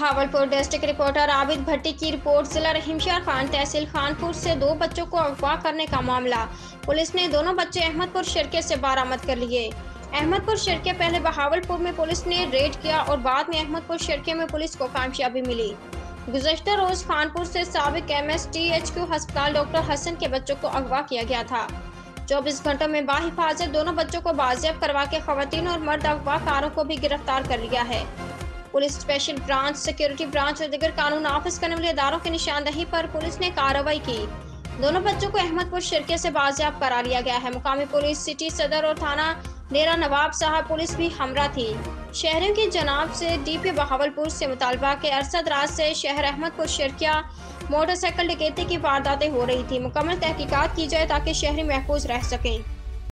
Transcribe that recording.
Bahawalpur district reporter Abid भट्टी की report. जिला रहीमशाह खान तहसील खानपुर से दो बच्चों को अगवा करने का मामला। पुलिस ने दोनों बच्चे अहमदपुर शिरके से बरामद कर लिए। अहमदपुर शिरके पहले बहावलपुर में पुलिस ने रेड किया और बाद में अहमदपुर शिरके में पुलिस को कामयाबी मिली। गुज़श्ता रोज खानपुर से साबिक MSTHQ अस्पताल डॉक्टर हसन के बच्चों को अगवा किया गया था। 24 घंटों में बाहिफाजत दोनों बच्चों को बाजियाब करवा के खवातीन और मर्द अगवाकारों को भी गिरफ्तार कर लिया है। Police special branch, security branch और दीगर कानून नाफिज करने वाले इदारों की निशानदही पर पुलिस ने कार्रवाई की। दोनों बच्चों को अहमदपुर शिरके से बाजियाब करा लिया गया है। मुकामी पुलिस, सिटी सदर और थाना डेरा नवाब साहब पुलिस भी हमरा थी। शहरों की जनाब से DP बहावलपुर से मुतालबा के अरसद रात से शहर अहमदपुर शिरकिया मोटरसाइकिल डकैती की वारदातें हो रही थी। मुकम्मल तहकीकात की जाए ताकि शहरी महफूज रह सकें।